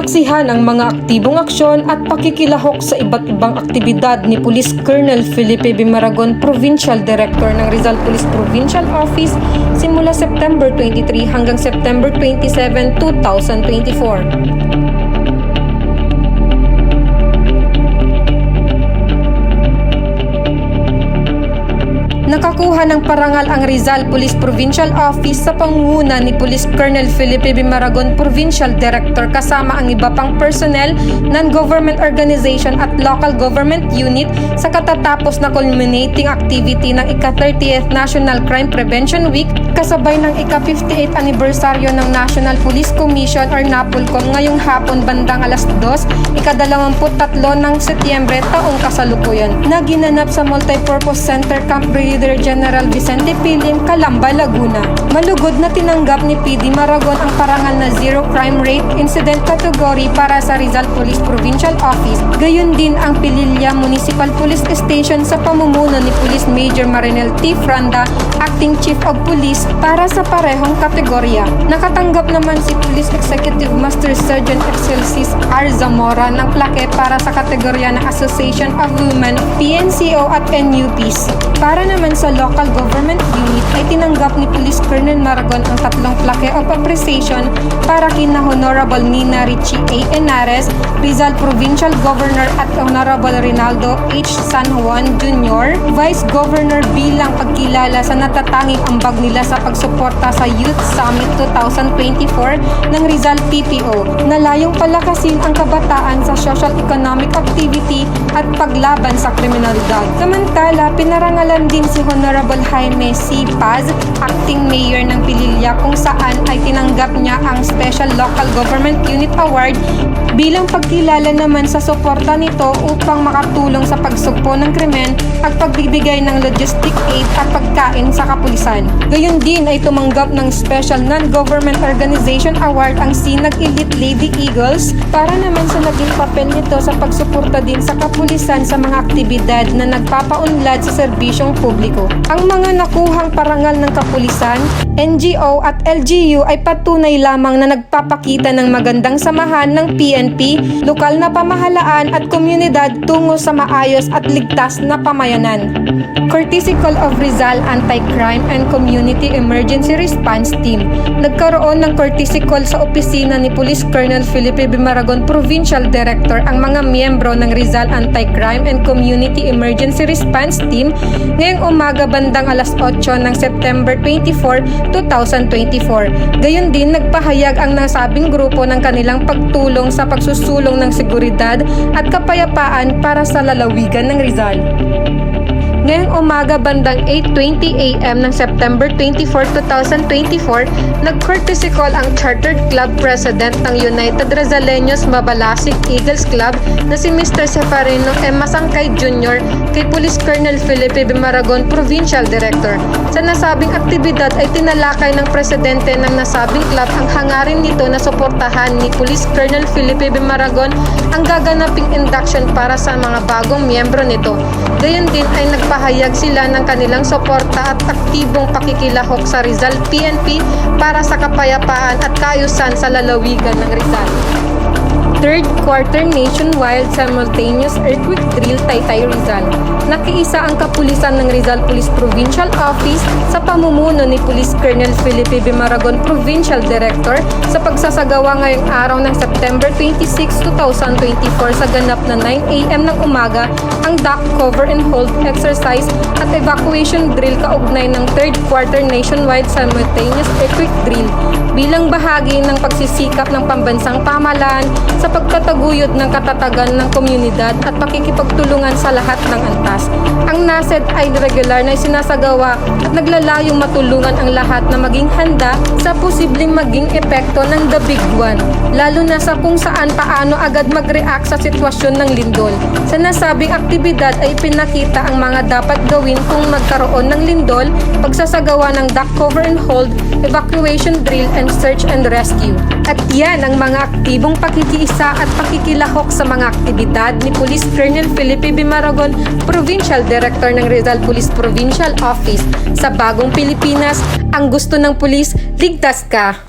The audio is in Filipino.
Nasaksihan ang mga aktibong aksyon at pakikilahok sa iba't ibang aktibidad ni Police Colonel Felipe B. Maragon, Provincial Director ng Rizal Police Provincial Office simula September 23 hanggang September 27, 2024. Nakakuha ng parangal ang Rizal Police Provincial Office sa pangunguna ni Police Colonel Felipe B. Maragon, Provincial Director, kasama ang iba pang personnel, non-government organization at local government unit sa katatapos na culminating activity ng ika-30th National Crime Prevention Week kasabay ng ika-58th anibersaryo ng National Police Commission or NAPOLCOM ngayong hapon bandang alas 2, ika-23 ng Setyembre taong kasalukuyan na ginanap sa Multipurpose Center Camp Brigadier General Vicente Pilim, Calamba, Laguna. Malugod na tinanggap ni PD Maragon ang parangal na Zero Crime Rate Incident Category para sa Rizal Police Provincial Office. Gayon din ang Pililla Municipal Police Station sa pamumuno ni Police Major Marinel T. Franda, Acting Chief of Police, para sa parehong kategorya. Nakatanggap naman si Police Executive Master Sergeant Excelsis R. Zamora ng plake para sa kategorya ng Association of Women, PNCO at NUPs. Para naman sa local government unit ay tinanggap ni Police Colonel Maragon ang tatlong plake of appreciation para kina Honorable Nina Richie A. Henares, Rizal Provincial Governor, at Honorable Rinaldo H. San Juan Jr., Vice Governor, bilang pagkilala sa natatanging ambag nila sa pagsuporta sa Youth Summit 2024 ng Rizal PPO na layong palakasin ang kabataan sa social economic activity at paglaban sa kriminalidad. Samantala, pinarangalan din si Honorable Jaime C. Paz, Acting Mayor ng Pililla, kung saan ay tinanggap niya ang Special Local Government Unit Award bilang pagkilala naman sa suporta nito upang makatulong sa pagsugpo ng krimen at pagbibigay ng logistic aid at pagkain sa kapulisan. Gayon din ay tumanggap ng Special Non-Government Organization Award ang Sinag Elite Lady Eagles para naman sa naging papel nito sa pagsuporta din sa kapulisan sa mga aktibidad na nagpapaunlad sa serbisyong publiko. Ang mga nakuhang parangal ng kapulisan, NGO at LGU ay patunay lamang na nagpapakita ng magandang samahan ng PNP, lokal na pamahalaan at komunidad tungo sa maayos at ligtas na pamayanan. Courtesy Call of Rizal Anti-Crime and Community Emergency Response Team. Nagkaroon ng courtesy call sa opisina ni Police Colonel Felipe B. Maragon, Provincial Director, ang mga miyembro ng Rizal Anti-Crime and Community Emergency Response Team ngayong umaga bandang alas 8 ng September 24, 2024. Gayon din nagpahayag ang nasabing grupo ng kanilang pagtulong sa pagsusulong ng seguridad at kapayapaan para sa lalawigan ng Rizal. Ngayong umaga bandang 8:20 AM ng September 24, 2024, nag-courtesy call ang Chartered Club President ng United Rizaleños Mabalasik Eagles Club na si Mr. Seferino M. Masangkay Jr. kay Police Colonel Felipe B. Maragon, Provincial Director. Sa nasabing aktibidad ay tinalakay ng presidente ng nasabing club ang hangarin nito na suportahan ni Police Colonel Felipe B. Maragon ang gaganaping induction para sa mga bagong miyembro nito. Gayon din ay nagpahayag sila ng kanilang suporta at aktibong pakikilahok sa Rizal PNP para sa kapayapaan at kaayusan sa lalawigan ng Rizal. Third Quarter Nationwide Simultaneous Earthquake Drill, Taytay, Rizal. Nakiisa ang kapulisan ng Rizal Police Provincial Office sa pamumuno ni Police Colonel Felipe B. Maragon, Provincial Director, sa pagsasagawa ngayong araw ng September 26, 2024 sa ganap na 9 AM ng umaga ang Duck Cover and Hold Exercise at Evacuation Drill kaugnay ng Third Quarter Nationwide Simultaneous Earthquake Drill bilang bahagi ng pagsisikap ng pambansang pamahalaan sa pagtataguyod ng katatagan ng komunidad at pakikipagtulungan sa lahat ng antas. Ang NASED ay regular na sinasagawa at naglalayong matulungan ang lahat na maging handa sa posibleng maging epekto ng The Big One, lalo na sa kung saan paano agad mag-react sa sitwasyon ng lindol. Sa nasabing aktibidad ay pinakita ang mga dapat gawin kung magkaroon ng lindol, pagsasagawa ng duck cover and hold, evacuation drill, and search and rescue. At yan ang mga aktibong pakikiisa at pakikilahok sa mga aktibidad ni Police Colonel Felipe B. Maragon, Provincial Director ng Rizal Police Provincial Office. Sa bagong Pilipinas, ang gusto ng pulis, ligtas ka.